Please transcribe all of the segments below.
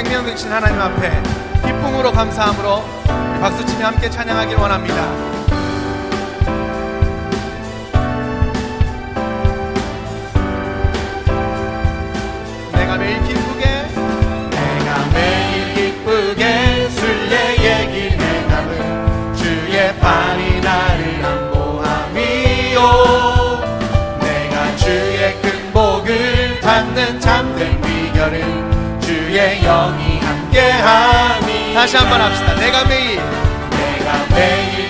생명 되신 하나님 앞에 기쁨으로 감사함으로 박수치며 함께 찬양하길 원합니다. 내가 매일 기쁘게 순례의 길 행함은 주의 팔이 나를 안보함이요. 내가 주의 큰 복을 받는 참된 비결은 주의 영이 함께함이. 다시 한번 합시다. 내가 매일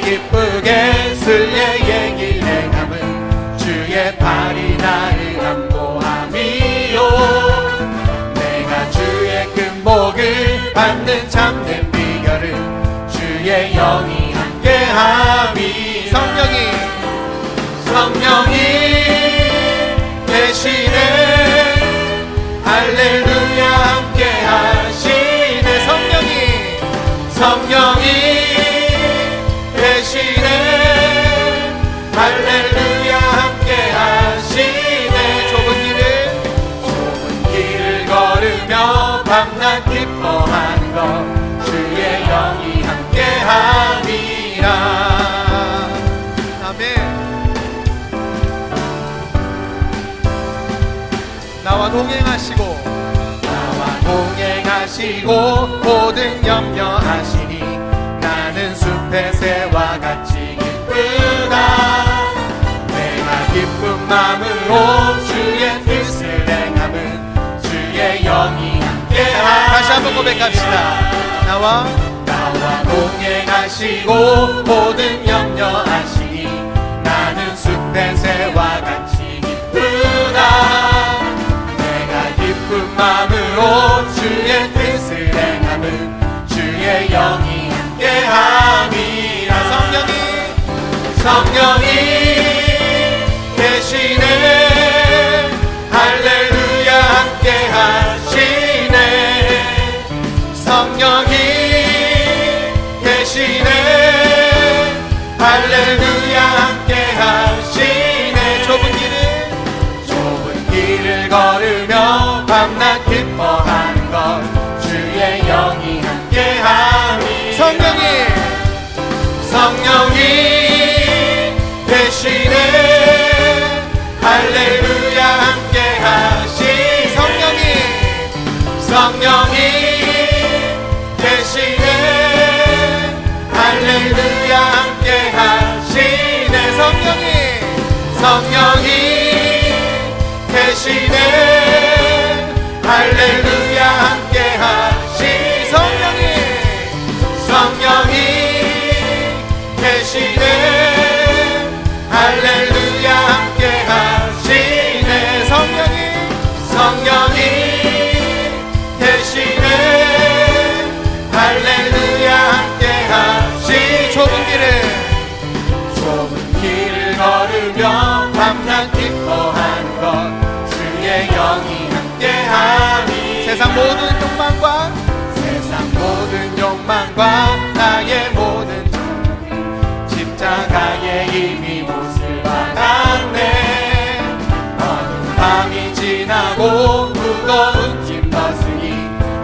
기쁘게 순례의 길 행함은 주의 팔이 나를 안보함이요. 복을 받는 참된 비결은 주의 영이 함께함이. 성령이 대신에 할렐루야 함께하시네. 성령이 대신에 할렐루야 함께하시네. 좁은 길을 걸으며 밤낮 기뻐하는 것 주의 영이 함께함이라. 아멘. 나와 동행하시고 모든 염려하시니 나는 숲의 새와 같이 기쁘다. 내가 기쁜 마음으로 주의 뜻을 행함은 주의 영이 다시 한번 고백합시다. 나와 동행하시고 모든 염려하시니 나는 숲의 새와 같이 기쁘다. 내가 기쁜 마음으로 주의 뜻을 행함은 주의 영이 함께함이라. 성령이 대신에 할렐루야 함께하시네. 성령이 대신에 할렐루야 함께하시네. 좁은 길을 걸으며 밤낮 기뻐하는 것 주의 영이 함께함이. 성령이 대신에 할렐루야 함께하시네. 성령이 대신에 할렐루야 함께하시네. 성령이 대신에 할렐루야 함께하시네. 성령이 대신에 할렐루야 함께하시네. 성령이 대신에 할렐루야 함께하시네. 좁은 길을 걸으며 밤낮 기뻐하는 것 주의 영이 함께하니. 세상 모든 욕망과 나의 모든 십자가의 이미 못을 받았네. 어두운 밤이 지나고 무거운 짐 벗으니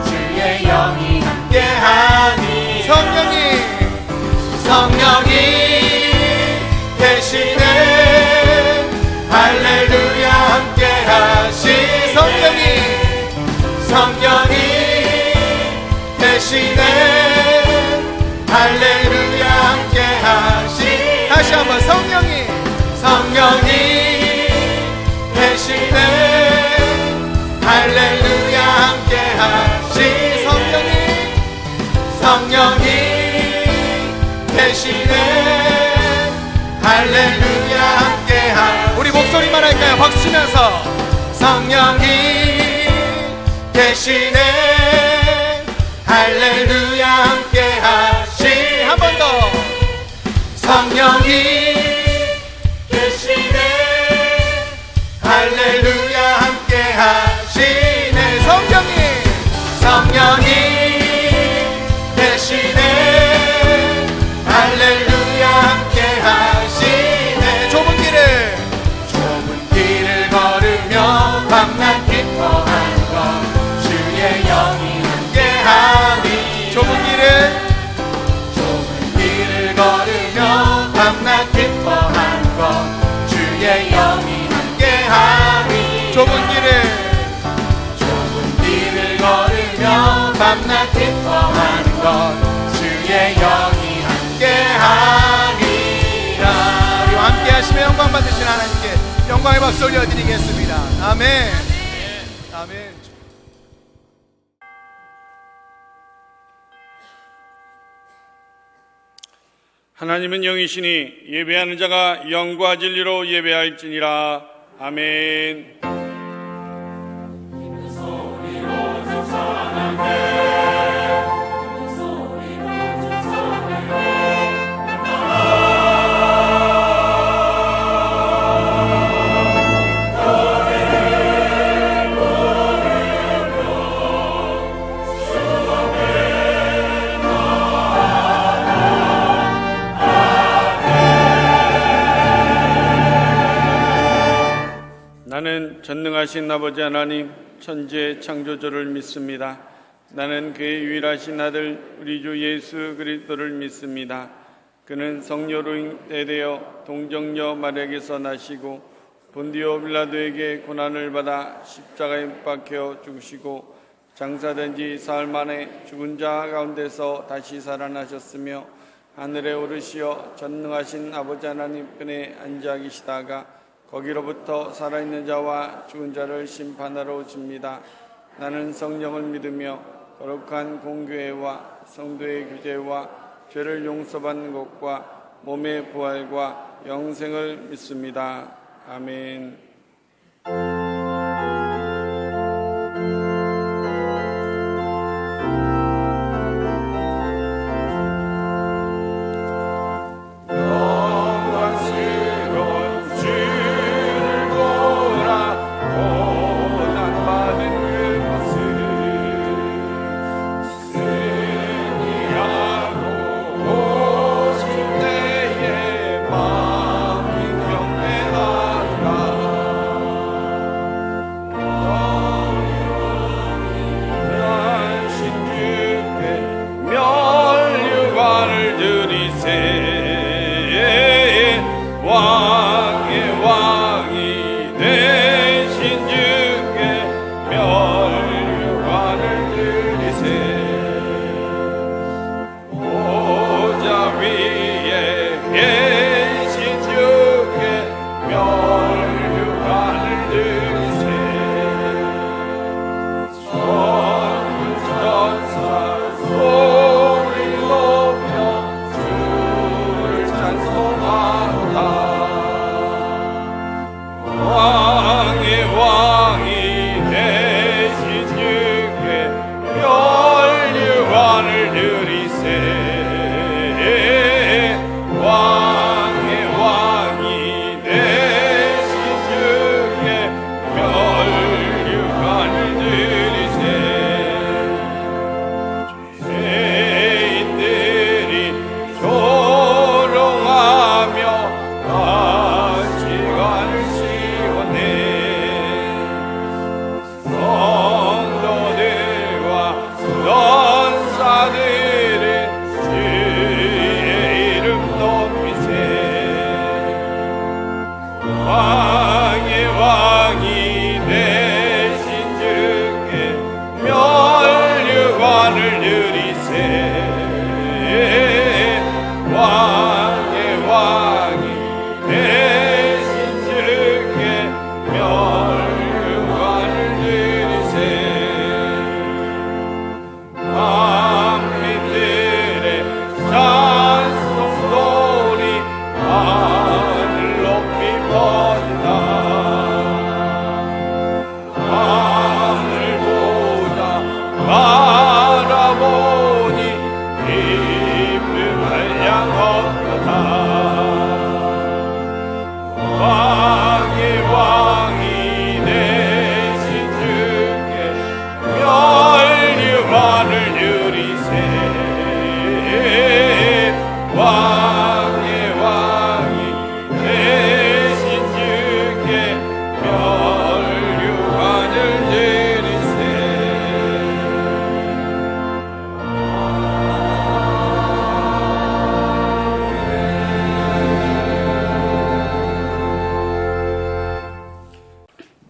주의 영이 함께하니. 성령이 대신에 할렐루야 함께하시. 성령이 대신에 할렐루야 함께하시. 다시 한번. 성령이 대신에 할렐루야 함께하시. 성령이 대신에 할렐루야 함께하시. 우리 목소리만 할까요? 박수 치면서. 성령이 대신에 할렐루야 함께하시. 한 번 더. 성령이 대신에 할렐루야 함께하시네. 성령이 대신에 할렐루야 함께하시네. 좁은 길을 걸으며 밤낮 기뻐하는 것 주의 영이 함께하시네. 밤낮 기뻐하는 것 주의 영이 함께하리라. 우리와 함께 하시며 영광 받으신 하나님께 영광의 박수 올려드리겠습니다. 아멘. 아멘. 하나님은 영이시니 예배하는 자가 영과 진리로 예배할지니라. 아멘. 나는 전능하신 아버지 하나님 천지의 창조주를 믿습니다. 나는 그의 유일하신 아들 우리 주 예수 그리스도를 믿습니다. 그는 성녀로 잉태되어 동정녀 마리아에게서 나시고 본디오 빌라도에게 고난을 받아 십자가에 못 박혀 죽으시고 장사된 지 사흘 만에 죽은 자 가운데서 다시 살아나셨으며 하늘에 오르시어 전능하신 아버지 하나님 편에 앉아 계시다가 거기로부터 살아있는 자와 죽은 자를 심판하러 오십니다. 나는 성령을 믿으며 거룩한 공교회와 성도의 교제와 죄를 용서받는 것과 몸의 부활과 영생을 믿습니다. 아멘.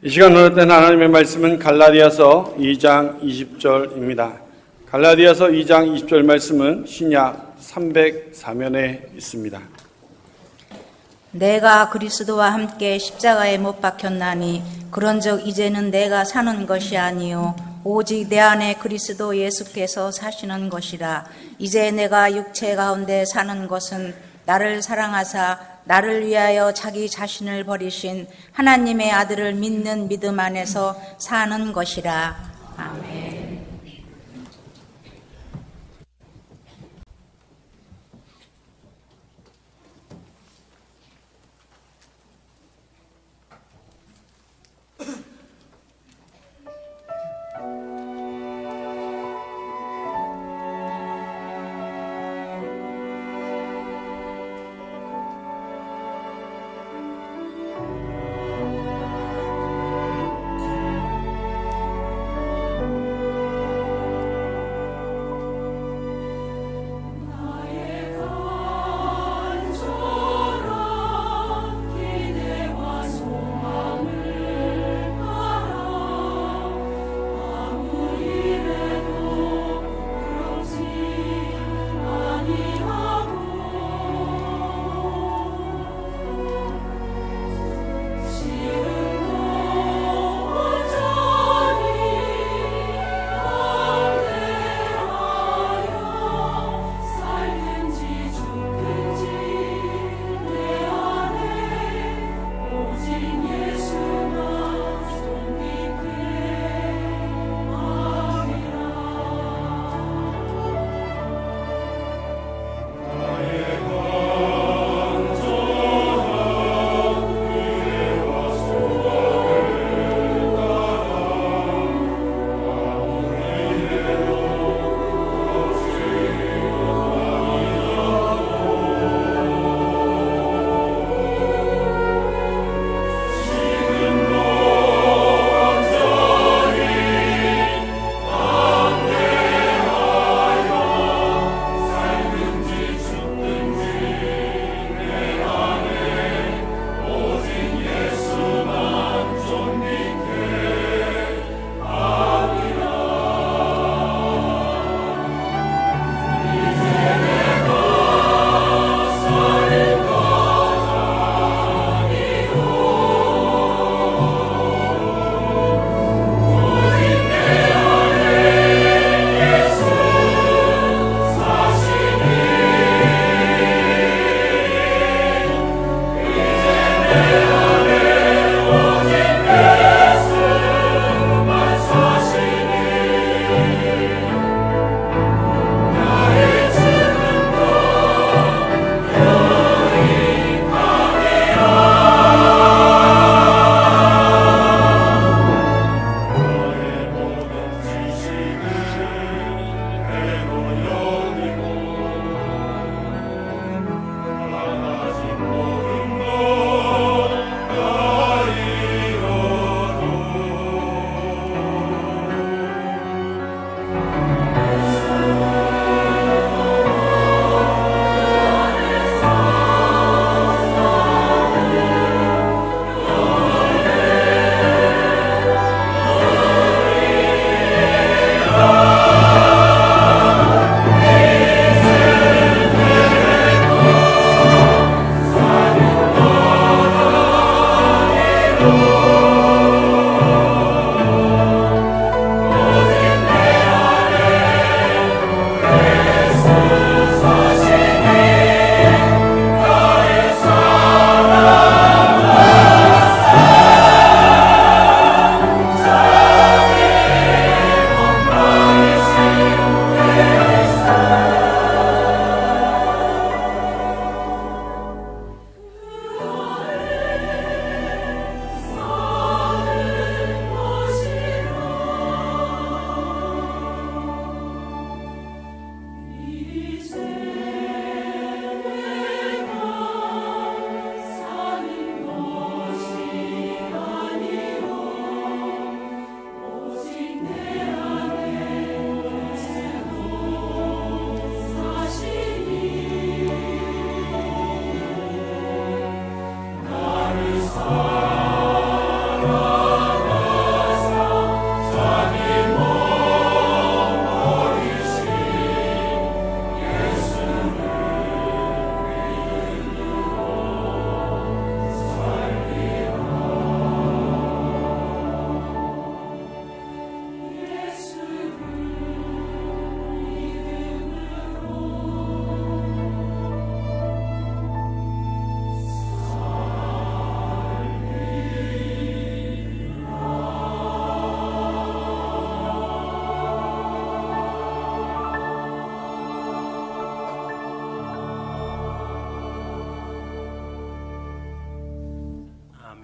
이 시간 나눌 하나님의 말씀은 갈라디아서 2장 20절입니다. 갈라디아서 2장 20절 말씀은 신약 304면에 있습니다. 내가 그리스도와 함께 십자가에 못 박혔나니 그런즉 이제는 내가 사는 것이 아니요 오직 내 안에 그리스도 예수께서 사시는 것이라. 이제 내가 육체 가운데 사는 것은 나를 사랑하사 나를 위하여 자기 자신을 버리신 하나님의 아들을 믿는 믿음 안에서 사는 것이라. 아멘.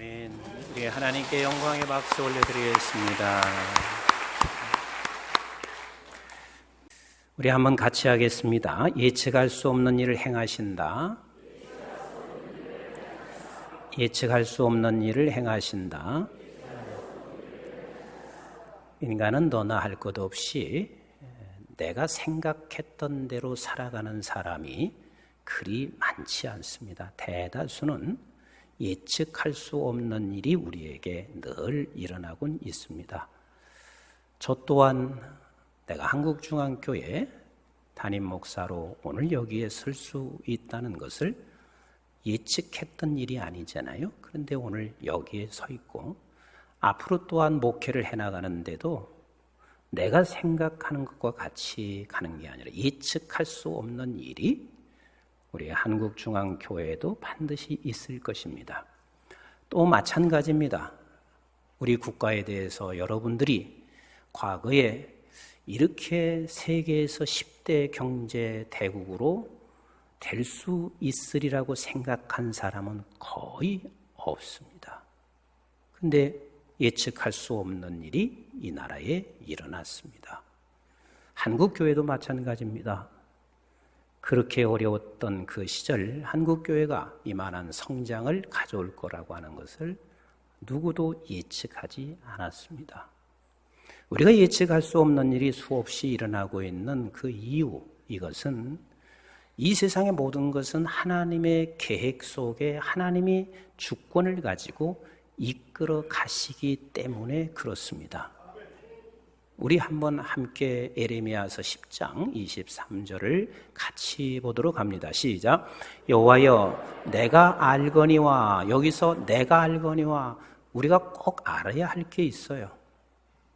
아멘. 우리 하나님께 영광의 박수 올려드리겠습니다. 우리 한번 같이 하겠습니다. 예측할 수 없는 일을 행하신다. 예측할 수 없는 일을 행하신다. 인간은 너나 할 것 없이 내가 생각했던 대로 살아가는 사람이 그리 많지 않습니다. 대다수는 예측할 수 없는 일이 우리에게 늘 일어나곤 있습니다. 저 또한 내가 한국중앙교회 담임 목사로 오늘 여기에 설 수 있다는 것을 예측했던 일이 아니잖아요. 그런데 오늘 여기에 서 있고 앞으로 또한 목회를 해나가는데도 내가 생각하는 것과 같이 가는 게 아니라 예측할 수 없는 일이 우리 한국중앙교회에도 반드시 있을 것입니다. 또 마찬가지입니다. 우리 국가에 대해서 여러분들이 과거에 이렇게 세계에서 10대 경제 대국으로 될 수 있으리라고 생각한 사람은 거의 없습니다. 그런데 예측할 수 없는 일이 이 나라에 일어났습니다. 한국교회도 마찬가지입니다. 그렇게 어려웠던 그 시절 한국교회가 이만한 성장을 가져올 거라고 하는 것을 누구도 예측하지 않았습니다. 우리가 예측할 수 없는 일이 수없이 일어나고 있는 그 이유, 이것은 이 세상의 모든 것은 하나님의 계획 속에 하나님이 주권을 가지고 이끌어 가시기 때문에 그렇습니다. 우리 한번 함께 에레미야서 10장 23절을 같이 보도록 합니다. 시작. 여호와여 내가 알거니와, 여기서 내가 알거니와 우리가 꼭 알아야 할 게 있어요.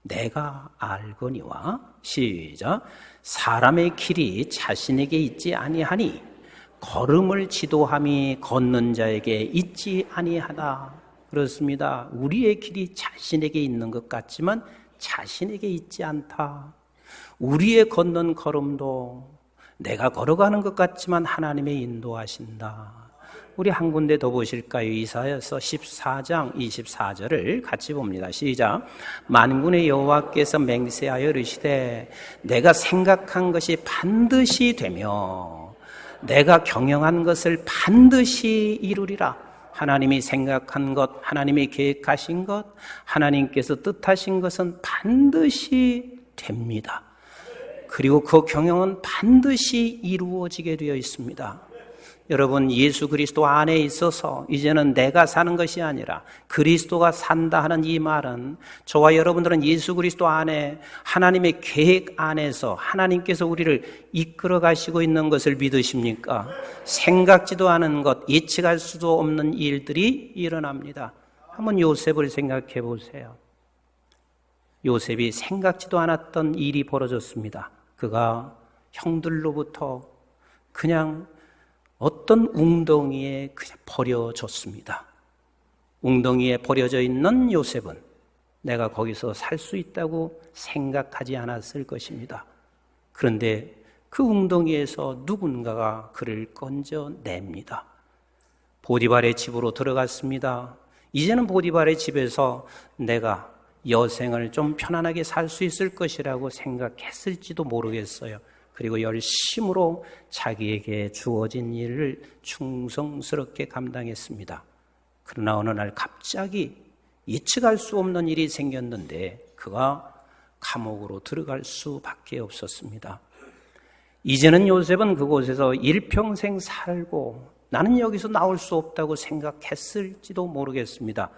내가 알거니와, 시작. 사람의 길이 자신에게 있지 아니하니 걸음을 지도함이 걷는 자에게 있지 아니하다. 그렇습니다. 우리의 길이 자신에게 있는 것 같지만 자신에게 있지 않다. 우리의 걷는 걸음도 내가 걸어가는 것 같지만 하나님의 인도하신다. 우리 한 군데 더 보실까요? 이사야서 14장 24절을 같이 봅니다. 시작. 만군의 여호와께서 맹세하여 이르시되 내가 생각한 것이 반드시 되며 내가 경영한 것을 반드시 이루리라. 하나님이 생각한 것, 하나님이 계획하신 것, 하나님께서 뜻하신 것은 반드시 됩니다. 그리고 그 경영은 반드시 이루어지게 되어 있습니다. 여러분, 예수 그리스도 안에 있어서 이제는 내가 사는 것이 아니라 그리스도가 산다 하는 이 말은 저와 여러분들은 예수 그리스도 안에 하나님의 계획 안에서 하나님께서 우리를 이끌어 가시고 있는 것을 믿으십니까? 생각지도 않은 것, 예측할 수도 없는 일들이 일어납니다. 한번 요셉을 생각해 보세요. 요셉이 생각지도 않았던 일이 벌어졌습니다. 그가 형들로부터 그냥 어떤 웅덩이에 그냥 버려졌습니다. 웅덩이에 버려져 있는 요셉은 내가 거기서 살 수 있다고 생각하지 않았을 것입니다. 그런데 그 웅덩이에서 누군가가 그를 건져냅니다. 보디발의 집으로 들어갔습니다. 이제는 보디발의 집에서 내가 여생을 좀 편안하게 살 수 있을 것이라고 생각했을지도 모르겠어요. 그리고 열심으로 자기에게 주어진 일을 충성스럽게 감당했습니다. 그러나 어느 날 갑자기 예측할 수 없는 일이 생겼는데 그가 감옥으로 들어갈 수밖에 없었습니다. 이제는 요셉은 그곳에서 일평생 살고 나는 여기서 나올 수 없다고 생각했을지도 모르겠습니다.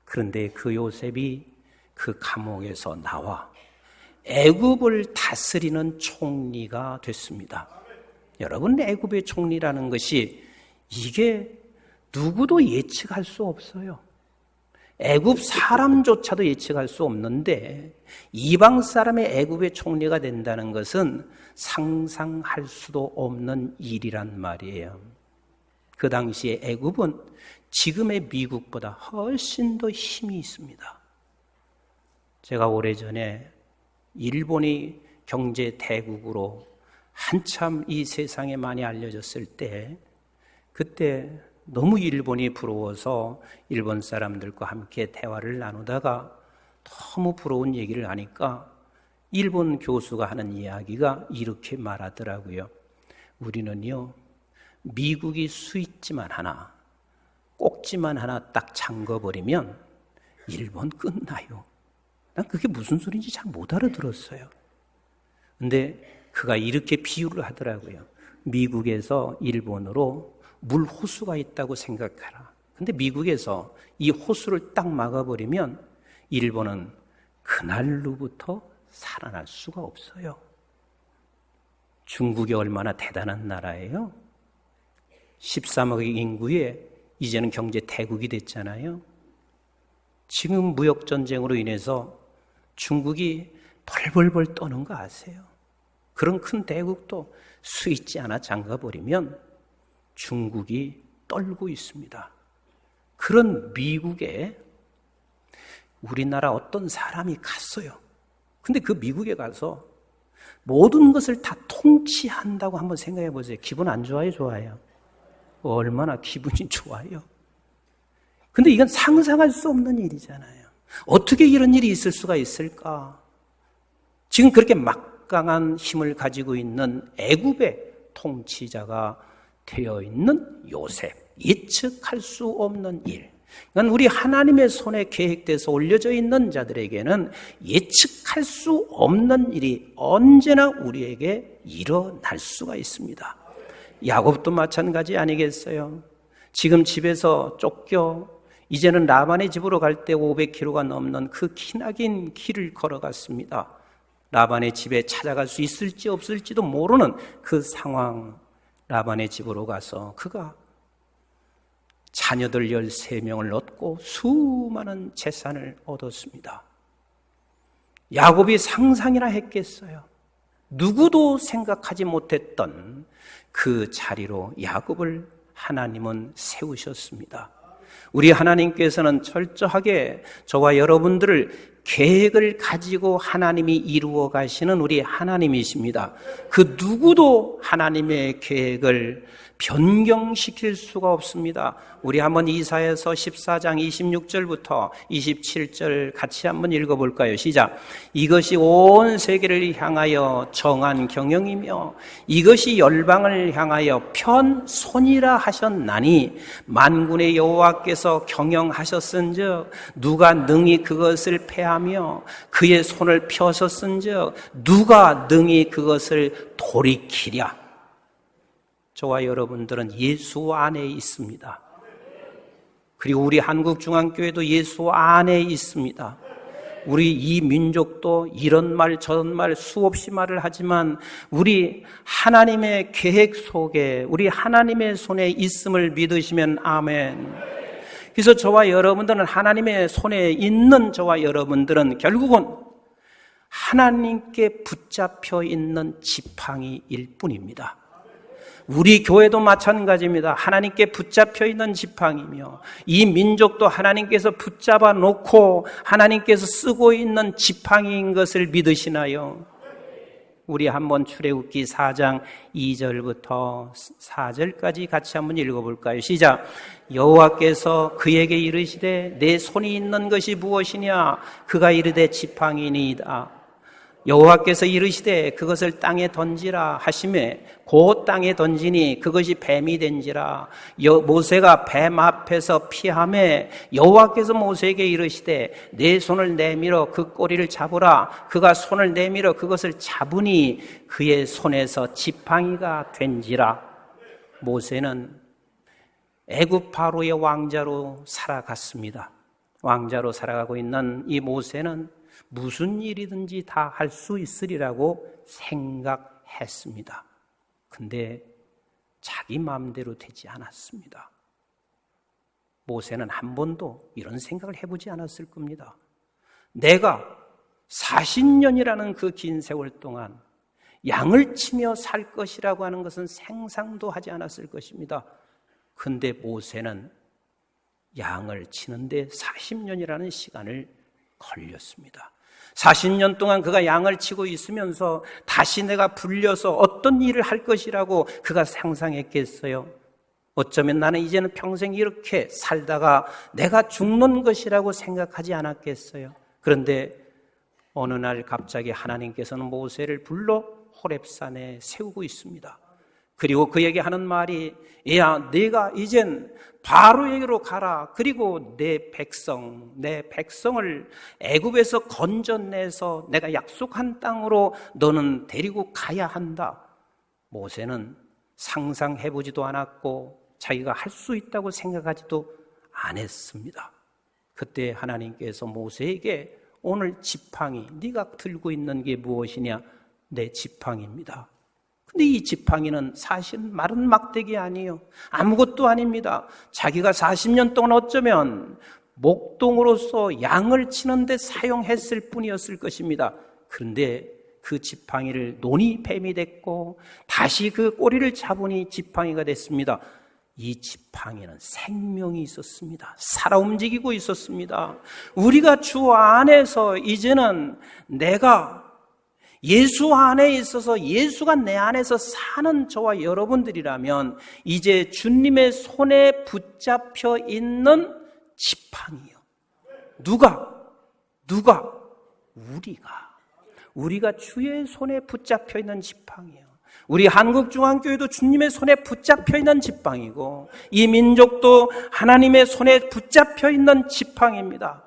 그런데 그 요셉이 그 감옥에서 나와 애굽을 다스리는 총리가 됐습니다. 여러분, 애굽의 총리라는 것이 이게 누구도 예측할 수 없어요. 애굽 사람조차도 예측할 수 없는데 이방 사람의 애굽의 총리가 된다는 것은 상상할 수도 없는 일이란 말이에요. 그 당시에 애굽은 지금의 미국보다 훨씬 더 힘이 있습니다. 제가 오래전에 일본이 경제 대국으로 한참 이 세상에 많이 알려졌을 때 그때 너무 일본이 부러워서 일본 사람들과 함께 대화를 나누다가 너무 부러운 얘기를 하니까 일본 교수가 하는 이야기가 이렇게 말하더라고요. 우리는요, 미국이 스위치만 하나, 꼭지만 하나 딱 잠궈버리면 일본 끝나요. 난 그게 무슨 소리인지 잘 못 알아들었어요. 근데 그가 이렇게 비유를 하더라고요. 미국에서 일본으로 물 호수가 있다고 생각하라. 근데 미국에서 이 호수를 딱 막아버리면 일본은 그날로부터 살아날 수가 없어요. 중국이 얼마나 대단한 나라예요? 13억 인구에 이제는 경제 대국이 됐잖아요. 지금 무역전쟁으로 인해서 중국이 벌벌벌 떠는 거 아세요? 그런 큰 대국도 스위치 하나 잠가버리면 중국이 떨고 있습니다. 그런 미국에 우리나라 어떤 사람이 갔어요. 근데 그 미국에 가서 모든 것을 다 통치한다고 한번 생각해 보세요. 기분 안 좋아요? 좋아요? 얼마나 기분이 좋아요? 근데 이건 상상할 수 없는 일이잖아요. 어떻게 이런 일이 있을 수가 있을까? 지금 그렇게 막강한 힘을 가지고 있는 애굽의 통치자가 되어 있는 요셉, 예측할 수 없는 일. 그러니까 우리 하나님의 손에 계획돼서 올려져 있는 자들에게는 예측할 수 없는 일이 언제나 우리에게 일어날 수가 있습니다. 야곱도 마찬가지 아니겠어요? 지금 집에서 쫓겨 이제는 라반의 집으로 갈 때 500km가 넘는 그 기나긴 길을 걸어갔습니다. 라반의 집에 찾아갈 수 있을지 없을지도 모르는 그 상황. 라반의 집으로 가서 그가 자녀들 13명을 얻고 수많은 재산을 얻었습니다. 야곱이 상상이나 했겠어요? 누구도 생각하지 못했던 그 자리로 야곱을 하나님은 세우셨습니다. 우리 하나님께서는 철저하게 저와 여러분들을 계획을 가지고 하나님이 이루어 가시는 우리 하나님이십니다. 그 누구도 하나님의 계획을 변경시킬 수가 없습니다. 우리 한번 이사야서 14장 26절부터 27절 같이 한번 읽어볼까요? 시작. 이것이 온 세계를 향하여 정한 경영이며 이것이 열방을 향하여 편손이라 하셨나니 만군의 여호와께서 경영하셨은즉 누가 능히 그것을 패하며 그의 손을 펴셨은즉 누가 능히 그것을 돌이키랴. 저와 여러분들은 예수 안에 있습니다. 그리고 우리 한국중앙교회도 예수 안에 있습니다. 우리 이 민족도 이런 말 저런 말 수없이 말을 하지만 우리 하나님의 계획 속에 우리 하나님의 손에 있음을 믿으시면 아멘. 그래서 저와 여러분들은 하나님의 손에 있는 저와 여러분들은 결국은 하나님께 붙잡혀 있는 지팡이일 뿐입니다. 우리 교회도 마찬가지입니다. 하나님께 붙잡혀 있는 지팡이며 이 민족도 하나님께서 붙잡아 놓고 하나님께서 쓰고 있는 지팡이인 것을 믿으시나요? 우리 한번 출애굽기 4장 2절부터 4절까지 같이 한번 읽어볼까요? 시작. 여호와께서 그에게 이르시되 내 손이 있는 것이 무엇이냐? 그가 이르되 지팡이니이다. 여호와께서 이르시되 그것을 땅에 던지라 하시매 곧 땅에 던지니 그것이 뱀이 된지라. 모세가 뱀 앞에서 피하매 여호와께서 모세에게 이르시되 내 손을 내밀어 그 꼬리를 잡으라. 그가 손을 내밀어 그것을 잡으니 그의 손에서 지팡이가 된지라. 모세는 애굽 바로의 왕자로 살아갔습니다. 왕자로 살아가고 있는 이 모세는 무슨 일이든지 다 할 수 있으리라고 생각했습니다. 근데 자기 마음대로 되지 않았습니다. 모세는 한 번도 이런 생각을 해보지 않았을 겁니다. 내가 40년이라는 그 긴 세월 동안 양을 치며 살 것이라고 하는 것은 상상도 하지 않았을 것입니다. 근데 모세는 양을 치는데 40년이라는 시간을 걸렸습니다. 40년 동안 그가 양을 치고 있으면서 다시 내가 불려서 어떤 일을 할 것이라고 그가 상상했겠어요? 어쩌면 나는 이제는 평생 이렇게 살다가 내가 죽는 것이라고 생각하지 않았겠어요. 그런데 어느 날 갑자기 하나님께서는 모세를 불러 호렙산에 세우고 있습니다. 그리고 그에게 하는 말이, 야, 네가 이젠 바로에게로 가라. 그리고 내 백성을 애굽에서 건져내서 내가 약속한 땅으로 너는 데리고 가야 한다. 모세는 상상해보지도 않았고 자기가 할 수 있다고 생각하지도 않았습니다. 그때 하나님께서 모세에게 오늘 지팡이, 네가 들고 있는 게 무엇이냐? 내 지팡이입니다. 근데 이 지팡이는 사실은 마른 막대기 아니에요. 아무것도 아닙니다. 자기가 40년 동안 어쩌면 목동으로서 양을 치는데 사용했을 뿐이었을 것입니다. 그런데 그 지팡이를 논이 뱀이 됐고 다시 그 꼬리를 잡으니 지팡이가 됐습니다. 이 지팡이는 생명이 있었습니다. 살아 움직이고 있었습니다. 우리가 주 안에서 이제는 내가 예수 안에 있어서 예수가 내 안에서 사는 저와 여러분들이라면 이제 주님의 손에 붙잡혀 있는 지팡이요. 누가? 우리가 주의 손에 붙잡혀 있는 지팡이요. 우리 한국중앙교회도 주님의 손에 붙잡혀 있는 지팡이고 이 민족도 하나님의 손에 붙잡혀 있는 지팡이입니다.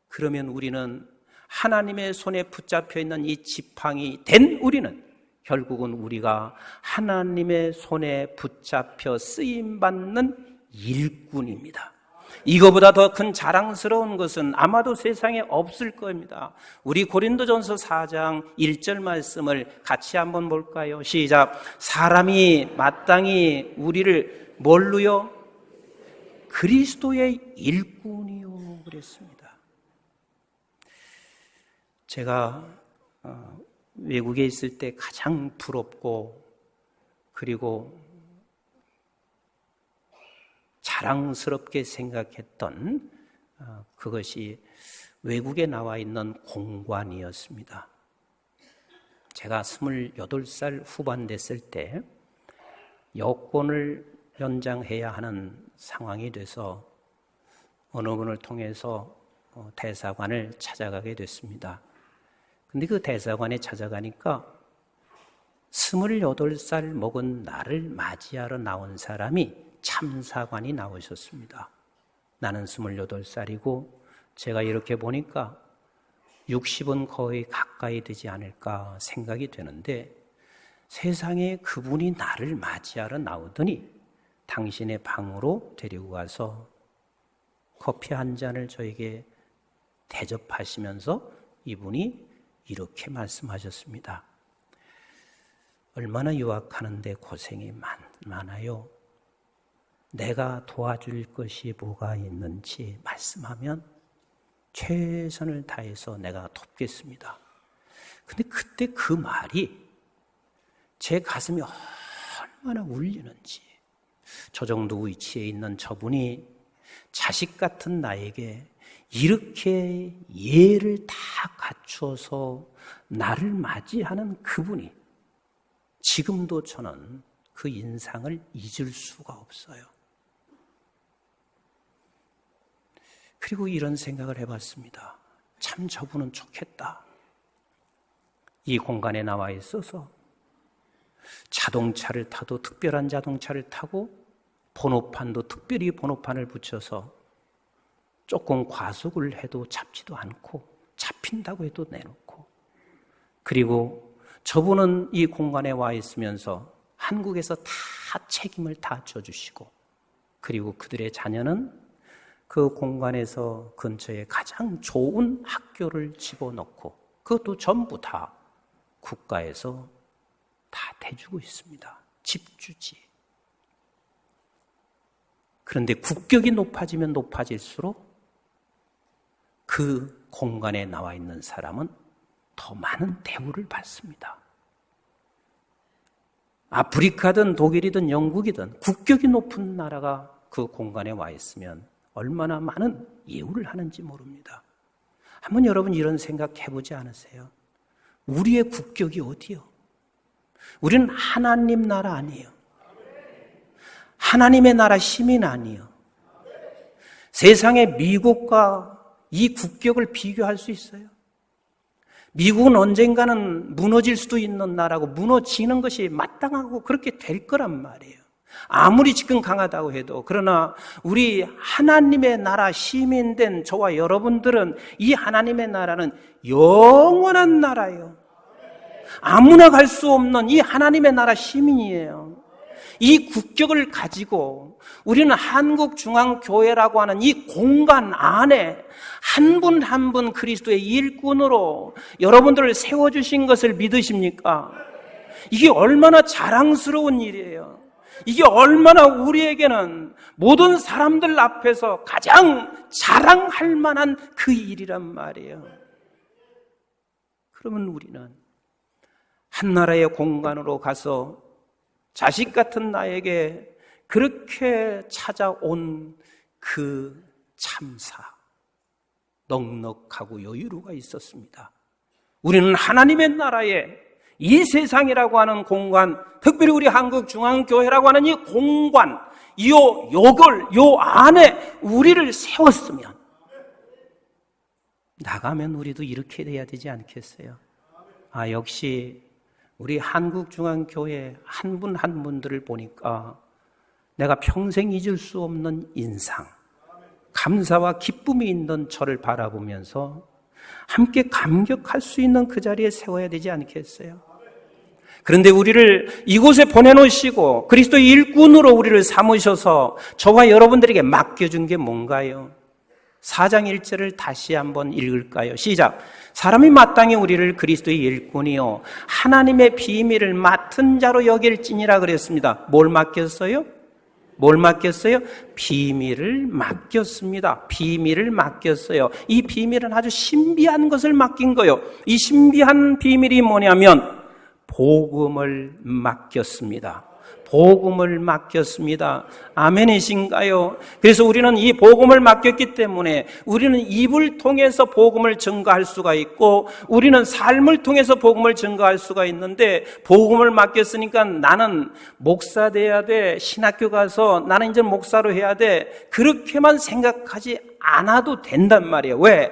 그러면 우리는 하나님의 손에 붙잡혀 있는 이 지팡이 된 우리는 결국은 우리가 하나님의 손에 붙잡혀 쓰임받는 일꾼입니다. 이거보다 더 큰 자랑스러운 것은 아마도 세상에 없을 겁니다. 우리 고린도전서 4장 1절 말씀을 같이 한번 볼까요? 시작. 사람이 마땅히 우리를 뭘로요? 그리스도의 일꾼이요 그랬습니다. 제가 외국에 있을 때 가장 부럽고 그리고 자랑스럽게 생각했던 그것이 외국에 나와 있는 공관이었습니다. 제가 28살 후반 됐을 때 여권을 연장해야 하는 상황이 돼서 어느 분을 통해서 대사관을 찾아가게 됐습니다. 근데 그 대사관에 찾아가니까 28살 먹은 나를 맞이하러 나온 사람이 참사관이 나오셨습니다. 나는 28살이고 제가 이렇게 보니까 60은 거의 가까이 되지 않을까 생각이 되는데 세상에 그분이 나를 맞이하러 나오더니 당신의 방으로 데리고 가서 커피 한 잔을 저에게 대접하시면서 이분이 이렇게 말씀하셨습니다. 얼마나 유학하는데 고생이 많아요. 내가 도와줄 것이 뭐가 있는지 말씀하면 최선을 다해서 내가 돕겠습니다. 근데 그때 그 말이 제 가슴이 얼마나 울리는지, 저 정도 위치에 있는 저분이 자식 같은 나에게 이렇게 예를 다 갖추어서 나를 맞이하는 그분이 지금도 저는 그 인상을 잊을 수가 없어요. 그리고 이런 생각을 해봤습니다. 참 저분은 좋겠다. 이 공간에 나와 있어서 자동차를 타도 특별한 자동차를 타고 번호판도 특별히 번호판을 붙여서 조금 과속을 해도 잡지도 않고 잡힌다고 해도 내놓고, 그리고 저분은 이 공간에 와 있으면서 한국에서 다 책임을 다 져주시고, 그리고 그들의 자녀는 그 공간에서 근처에 가장 좋은 학교를 집어넣고 그것도 전부 다 국가에서 다 대주고 있습니다. 집주지. 그런데 국격이 높아지면 높아질수록 그 공간에 나와 있는 사람은 더 많은 대우를 받습니다. 아프리카든 독일이든 영국이든 국격이 높은 나라가 그 공간에 와 있으면 얼마나 많은 예우를 하는지 모릅니다. 한번 여러분 이런 생각 해보지 않으세요? 우리의 국격이 어디요? 우리는 하나님 나라 아니에요. 하나님의 나라 시민 아니요. 세상의 미국과 이 국격을 비교할 수 있어요? 미국은 언젠가는 무너질 수도 있는 나라고 무너지는 것이 마땅하고 그렇게 될 거란 말이에요. 아무리 지금 강하다고 해도. 그러나 우리 하나님의 나라 시민된 저와 여러분들은 이 하나님의 나라는 영원한 나라예요. 아무나 갈 수 없는 이 하나님의 나라 시민이에요. 이 국격을 가지고 우리는 한국중앙교회라고 하는 이 공간 안에 한 분 한 분 그리스도의 일꾼으로 여러분들을 세워주신 것을 믿으십니까? 이게 얼마나 자랑스러운 일이에요. 이게 얼마나 우리에게는 모든 사람들 앞에서 가장 자랑할 만한 그 일이란 말이에요. 그러면 우리는 한 나라의 공간으로 가서 자식 같은 나에게 그렇게 찾아온 그 참사, 넉넉하고 여유로가 있었습니다. 우리는 하나님의 나라에 이 세상이라고 하는 공간, 특별히 우리 한국중앙교회라고 하는 이 공간, 요 안에 우리를 세웠으면 나가면 우리도 이렇게 돼야 되지 않겠어요? 역시 우리 한국중앙교회 한 분 한 분들을 보니까 내가 평생 잊을 수 없는 인상, 감사와 기쁨이 있는 저를 바라보면서 함께 감격할 수 있는 그 자리에 세워야 되지 않겠어요? 그런데 우리를 이곳에 보내놓으시고 그리스도의 일꾼으로 우리를 삼으셔서 저와 여러분들에게 맡겨준 게 뭔가요? 4장 1절을 다시 한번 읽을까요? 시작. 사람이 마땅히 우리를 그리스도의 일꾼이요 하나님의 비밀을 맡은 자로 여길지니라 그랬습니다. 뭘 맡겼어요? 뭘 맡겼어요? 비밀을 맡겼습니다. 비밀을 맡겼어요. 이 비밀은 아주 신비한 것을 맡긴 거예요. 이 신비한 비밀이 뭐냐면 복음을 맡겼습니다. 복음을 맡겼습니다. 아멘이신가요? 그래서 우리는 이 복음을 맡겼기 때문에 우리는 입을 통해서 복음을 증거할 수가 있고 우리는 삶을 통해서 복음을 증거할 수가 있는데 복음을 맡겼으니까 나는 목사 돼야 돼. 신학교 가서 나는 이제 목사로 해야 돼. 그렇게만 생각하지 않아도 된단 말이에요. 왜?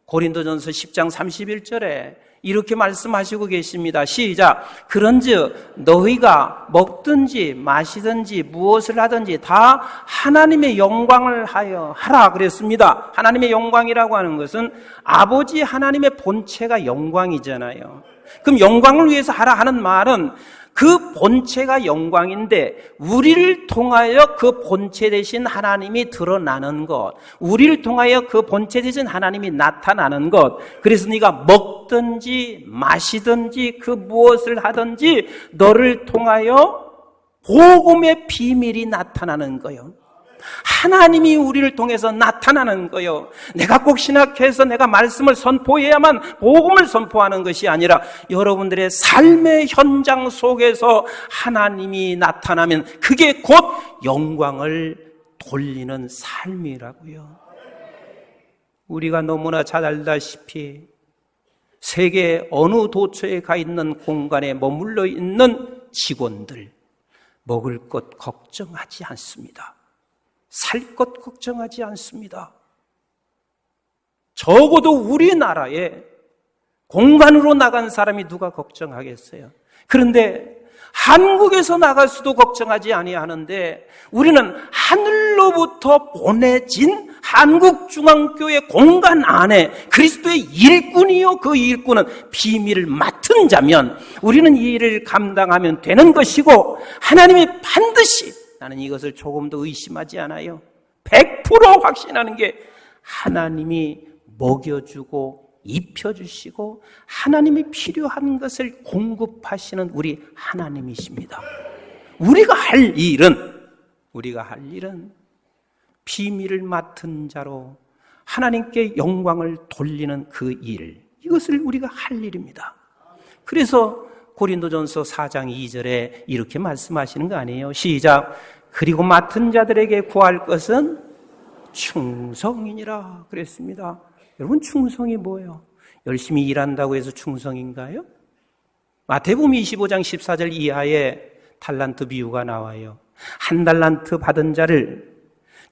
고린도전서 10장 31절에 이렇게 말씀하시고 계십니다. 시작. 그런즉 너희가 먹든지 마시든지 무엇을 하든지 다 하나님의 영광을 하여 하라 그랬습니다. 하나님의 영광이라고 하는 것은 아버지 하나님의 본체가 영광이잖아요. 그럼 영광을 위해서 하라 하는 말은 그 본체가 영광인데 우리를 통하여 그 본체 되신 하나님이 드러나는 것, 우리를 통하여 그 본체 되신 하나님이 나타나는 것. 그래서 네가 먹든지 마시든지 그 무엇을 하든지 너를 통하여 복음의 비밀이 나타나는 거예요. 하나님이 우리를 통해서 나타나는 거예요. 내가 꼭 신학해서 내가 말씀을 선포해야만 복음을 선포하는 것이 아니라 여러분들의 삶의 현장 속에서 하나님이 나타나면 그게 곧 영광을 돌리는 삶이라고요. 우리가 너무나 잘 알다시피 세계 어느 도처에 가 있는 공간에 머물러 있는 직원들, 먹을 것 걱정하지 않습니다. 살 것 걱정하지 않습니다. 적어도 우리나라에 공간으로 나간 사람이 누가 걱정하겠어요? 그런데 한국에서 나갈 수도 걱정하지 아니하는데 우리는 하늘로부터 보내진 한국중앙교회 공간 안에 그리스도의 일꾼이요 그 일꾼은 비밀을 맡은 자면 우리는 이 일을 감당하면 되는 것이고 하나님이 반드시 나는 이것을 조금도 의심하지 않아요. 100% 확신하는 게 하나님이 먹여주고 입혀주시고 하나님이 필요한 것을 공급하시는 우리 하나님이십니다. 우리가 할 일은 비밀을 맡은 자로 하나님께 영광을 돌리는 그 일, 이것을 우리가 할 일입니다. 그래서 고린도전서 4장 2절에 이렇게 말씀하시는 거 아니에요? 시작. 그리고 맡은 자들에게 구할 것은 충성이니라 그랬습니다. 여러분 충성이 뭐예요? 열심히 일한다고 해서 충성인가요? 마태복음 25장 14절 이하에 탈란트 비유가 나와요. 한 달란트 받은 자를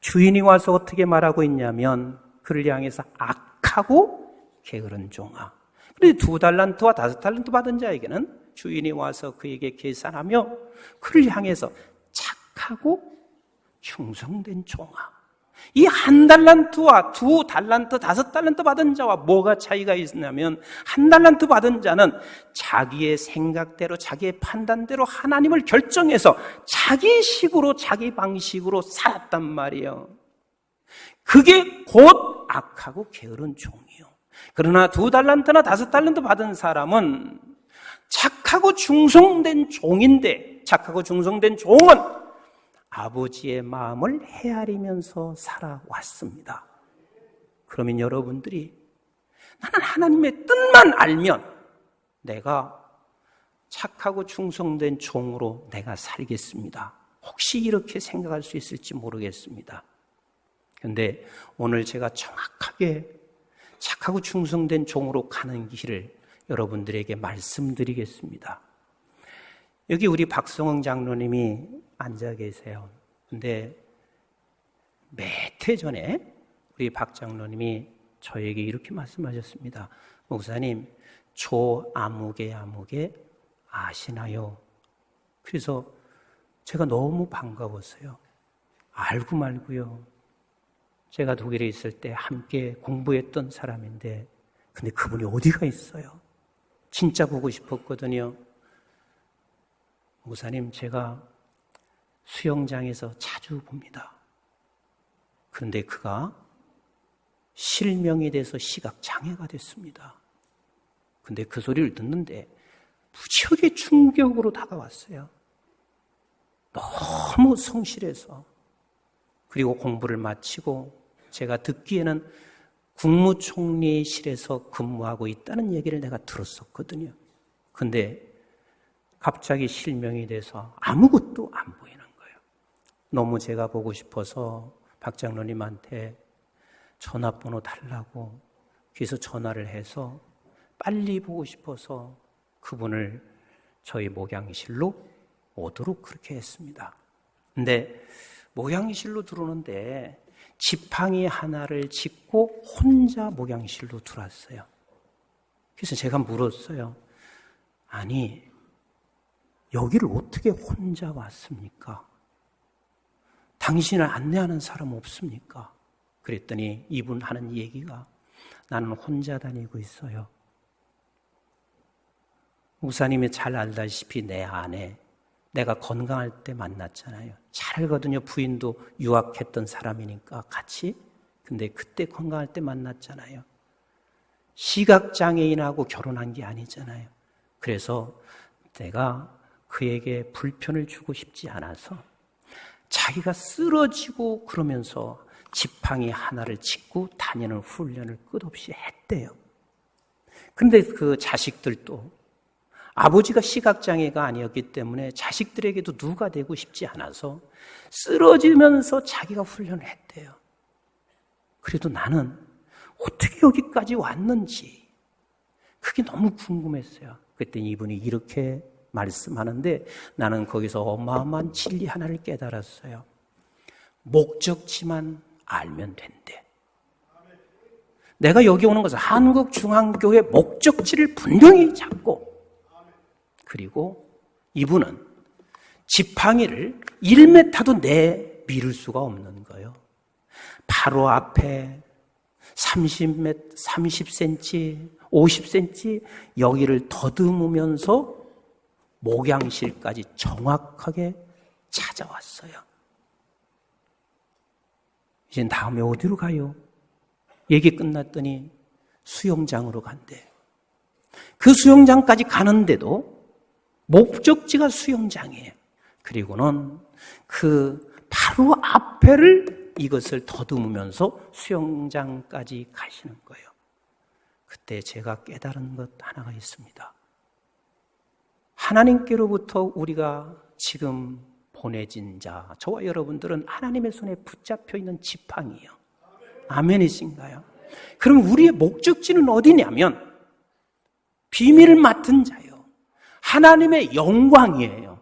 주인이 와서 어떻게 말하고 있냐면 그를 향해서 악하고 게으른 종아. 그런데 2달란트와 5달란트 받은 자에게는 주인이 와서 그에게 계산하며 그를 향해서 착하고 충성된 종아. 이 1달란트와 2달란트, 5달란트 받은 자와 뭐가 차이가 있냐면 1달란트 받은 자는 자기의 생각대로 자기의 판단대로 하나님을 결정해서 자기 식으로 자기 방식으로 살았단 말이에요. 그게 곧 악하고 게으른 종이요. 그러나 2달란트나 5달란트 받은 사람은 착하고 충성된 종인데, 착하고 충성된 종은 아버지의 마음을 헤아리면서 살아왔습니다. 그러면 여러분들이 나는 하나님의 뜻만 알면 내가 착하고 충성된 종으로 내가 살겠습니다. 혹시 이렇게 생각할 수 있을지 모르겠습니다. 그런데 오늘 제가 정확하게 착하고 충성된 종으로 가는 길을 여러분들에게 말씀드리겠습니다. 여기 우리 박성흥 장로님이 앉아 계세요. 근데 몇 해 전에 우리 박 장로님이 저에게 이렇게 말씀하셨습니다. 목사님, 조 아무개 아시나요? 그래서 제가 너무 반가웠어요. 알고 말고요. 제가 독일에 있을 때 함께 공부했던 사람인데 근데 그분이 어디가 있어요? 진짜 보고 싶었거든요. 목사님, 제가 수영장에서 자주 봅니다. 그런데 그가 실명이 돼서 시각장애가 됐습니다. 근데 그 소리를 듣는데 무지하게 충격으로 다가왔어요. 너무 성실해서. 그리고 공부를 마치고 제가 듣기에는 국무총리실에서 근무하고 있다는 얘기를 내가 들었었거든요. 근데 갑자기 실명이 돼서 아무것도 안 보이는 거예요. 너무 제가 보고 싶어서 박 장로님한테 전화번호 달라고 그래서 전화를 해서 빨리 보고 싶어서 그분을 저희 목양실로 오도록 그렇게 했습니다. 근데 목양실로 들어오는데 지팡이 하나를 짚고 혼자 목양실로 들어왔어요. 그래서 제가 물었어요. 아니, 여기를 어떻게 혼자 왔습니까? 당신을 안내하는 사람 없습니까? 그랬더니 이분 하는 얘기가 나는 혼자 다니고 있어요. 목사님이 잘 알다시피 내 아내, 내가 건강할 때 만났잖아요. 잘 알거든요. 부인도 유학했던 사람이니까 같이. 근데 그때 건강할 때 만났잖아요. 시각장애인하고 결혼한 게 아니잖아요. 그래서 내가 그에게 불편을 주고 싶지 않아서 자기가 쓰러지고 그러면서 지팡이 하나를 짚고 다니는 훈련을 끝없이 했대요. 근데 그 자식들도 아버지가 시각장애가 아니었기 때문에 자식들에게도 누가 되고 싶지 않아서 쓰러지면서 자기가 훈련을 했대요. 그래도 나는 어떻게 여기까지 왔는지 그게 너무 궁금했어요. 그랬더니 이분이 이렇게 말씀하는데 나는 거기서 어마어마한 진리 하나를 깨달았어요. 목적지만 알면 된대. 내가 여기 오는 것은 한국중앙교회 목적지를 분명히 잡고 그리고 이분은 지팡이를 1m도 내밀을 수가 없는 거예요. 바로 앞에 30cm, 50cm 여기를 더듬으면서 목양실까지 정확하게 찾아왔어요. 이제 다음에 어디로 가요? 얘기 끝났더니 수영장으로 간대. 그 수영장까지 가는데도 목적지가 수영장이에요. 그리고는 그 바로 앞에를 이것을 더듬으면서 수영장까지 가시는 거예요. 그때 제가 깨달은 것 하나가 있습니다. 하나님께로부터 우리가 지금 보내진 자, 저와 여러분들은 하나님의 손에 붙잡혀 있는 지팡이에요. 아멘이신가요? 그럼 우리의 목적지는 어디냐면 비밀을 맡은 자예요. 하나님의 영광이에요.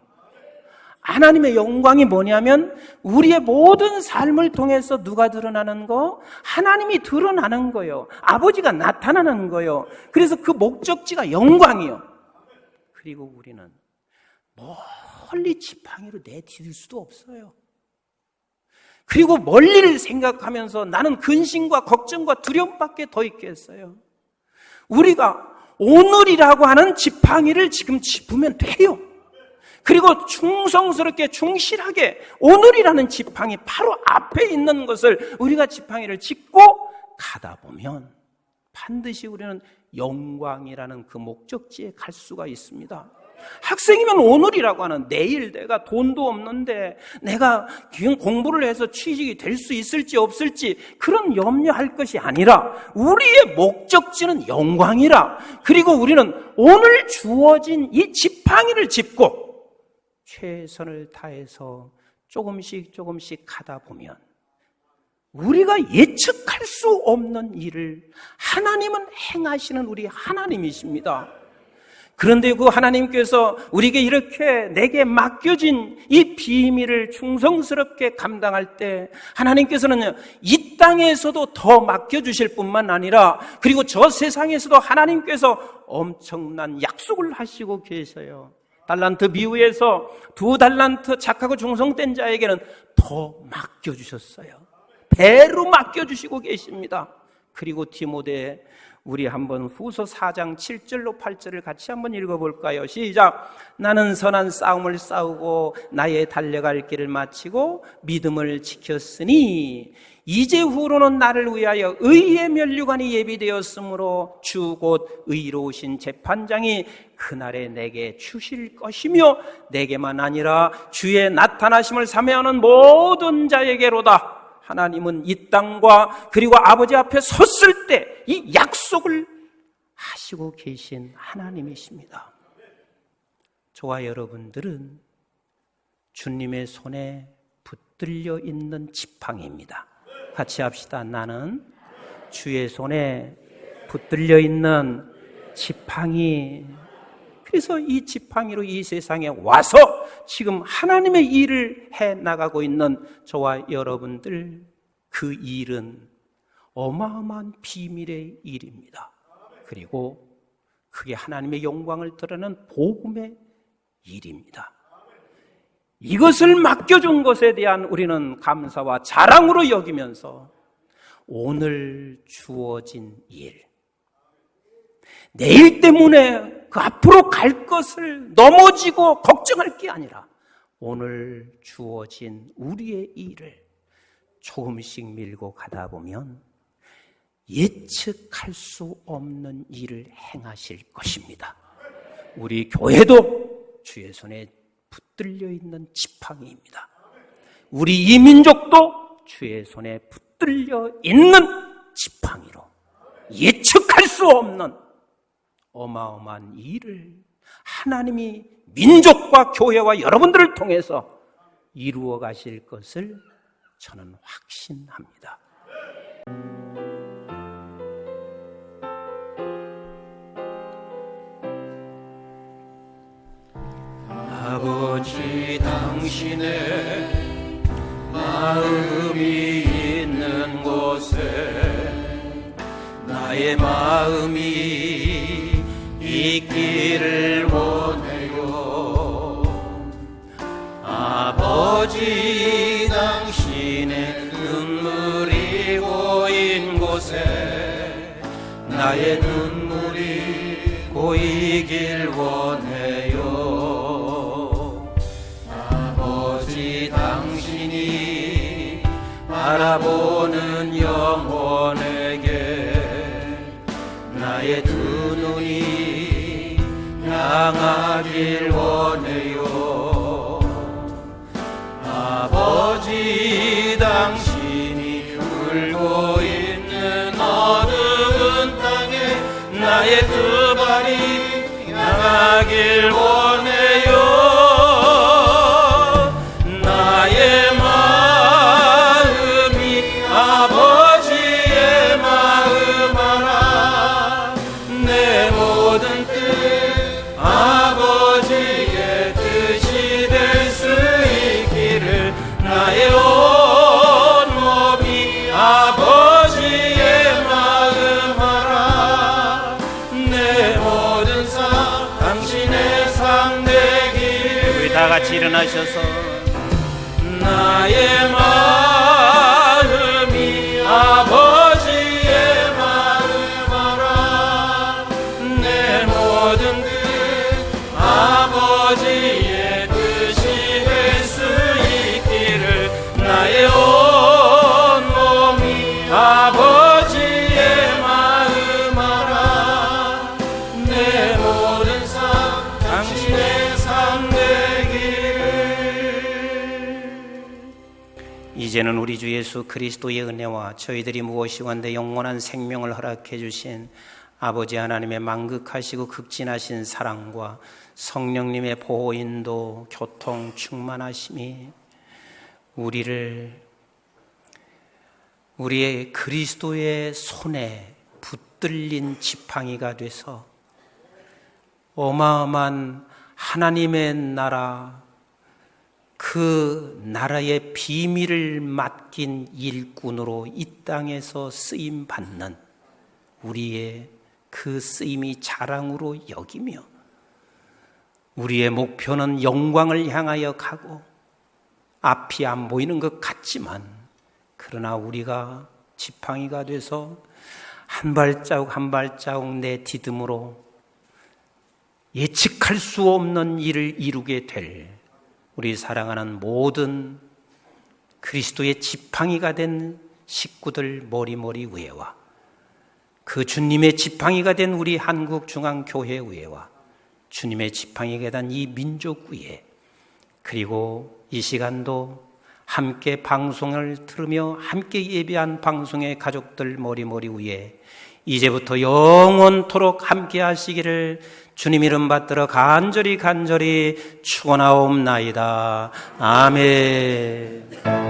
하나님의 영광이 뭐냐면 우리의 모든 삶을 통해서 누가 드러나는 거? 하나님이 드러나는 거예요. 아버지가 나타나는 거예요. 그래서 그 목적지가 영광이요. 그리고 우리는 멀리 지팡이로 내디딜 수도 없어요. 그리고 멀리를 생각하면서 나는 근심과 걱정과 두려움밖에 더 있겠어요. 우리가 오늘이라고 하는 지팡이를 지금 짚으면 돼요. 그리고 충성스럽게 충실하게 오늘이라는 지팡이 바로 앞에 있는 것을 우리가 지팡이를 짚고 가다 보면 반드시 우리는 영광이라는 그 목적지에 갈 수가 있습니다. 학생이면 오늘이라고 하는 내일 내가 돈도 없는데 내가 공부를 해서 취직이 될 수 있을지 없을지 그런 염려할 것이 아니라 우리의 목적지는 영광이라. 그리고 우리는 오늘 주어진 이 지팡이를 짚고 최선을 다해서 조금씩 가다 보면 우리가 예측할 수 없는 일을 하나님은 행하시는 우리 하나님이십니다. 그런데 그 하나님께서 우리에게 이렇게 내게 맡겨진 이 비밀을 충성스럽게 감당할 때 하나님께서는 이 땅에서도 더 맡겨주실 뿐만 아니라 그리고 저 세상에서도 하나님께서 엄청난 약속을 하시고 계셔요. 달란트 비유에서 2달란트 착하고 충성된 자에게는 더 맡겨주셨어요. 배로 맡겨주시고 계십니다. 그리고 디모데 우리 한번 후서 4장 7절로 8절을 같이 한번 읽어볼까요? 시작. 나는 선한 싸움을 싸우고 나의 달려갈 길을 마치고 믿음을 지켰으니 이제후로는 나를 위하여 의의 면류관이 예비되었으므로 주 곧 의로우신 재판장이 그날에 내게 주실 것이며 내게만 아니라 주의 나타나심을 사모하는 모든 자에게로다. 하나님은 이 땅과 그리고 아버지 앞에 섰을 때 이 약속을 하시고 계신 하나님이십니다. 저와 여러분들은 주님의 손에 붙들려 있는 지팡이입니다. 같이 합시다. 나는 주의 손에 붙들려 있는 지팡이. 그래서 이 지팡이로 이 세상에 와서 지금 하나님의 일을 해나가고 있는 저와 여러분들, 그 일은 어마어마한 비밀의 일입니다. 그리고 그게 하나님의 영광을 드러내는 복음의 일입니다. 이것을 맡겨준 것에 대한 우리는 감사와 자랑으로 여기면서 오늘 주어진 일, 내일 때문에 그 앞으로 갈 것을 넘어지고 걱정할 게 아니라 오늘 주어진 우리의 일을 조금씩 밀고 가다 보면 예측할 수 없는 일을 행하실 것입니다. 우리 교회도 주의 손에 붙들려 있는 지팡이입니다. 우리 이 민족도 주의 손에 붙들려 있는 지팡이로 예측할 수 없는 어마어마한 일을 하나님이 민족과 교회와 여러분들을 통해서 이루어 가실 것을 저는 확신합니다. 아버지, 당신의 마음이 있는 곳에 나의 마음이 있기를 원해요. 아버지, 당신의 눈물이 고인 곳에 나의 눈물이 고이길 원해요. 아버지, 당신이 바라보는 영혼에게 나의 두 눈이 향하길 원해요. 아버지, 당신이 울고 있는 어두운 땅에 나의 두 발이 향하길 원해요. 나의 마음이 아버지의 마음 알아. 내 모든 뜻 아버지의 뜻이 될 수 같이 일어나셔서 나의 마음이 아버지의 마음 알아 내 모든 뜻 아버지의 뜻이 될 수 있기를 나의 온 몸이 아버지의 마음 알아 내 모든 삶 당신의 삶 되기를. 이제는 우리 주 예수 그리스도의 은혜와 저희들이 무엇이건대 영원한 생명을 허락해 주신 아버지 하나님의 만극하시고 극진하신 사랑과 성령님의 보호 인도 교통 충만하심이 우리의 그리스도의 손에 붙들린 지팡이가 돼서 어마어마한 하나님의 나라, 그 나라의 비밀을 맡긴 일꾼으로 이 땅에서 쓰임 받는 우리의 그 쓰임이 자랑으로 여기며 우리의 목표는 영광을 향하여 가고 앞이 안 보이는 것 같지만 그러나 우리가 지팡이가 돼서 한 발자국 한 발자국 내 디딤으로 예측할 수 없는 일을 이루게 될 우리 사랑하는 모든 그리스도의 지팡이가 된 식구들 머리머리 위에와 그 주님의 지팡이가 된 우리 한국중앙교회 위에와 주님의 지팡이가 된 이 민족 위에 그리고 이 시간도 함께 방송을 들으며 함께 예배한 방송의 가족들 머리머리 위에 이제부터 영원토록 함께 하시기를 주님 이름 받들어 간절히 축원하옵나이다. 아멘.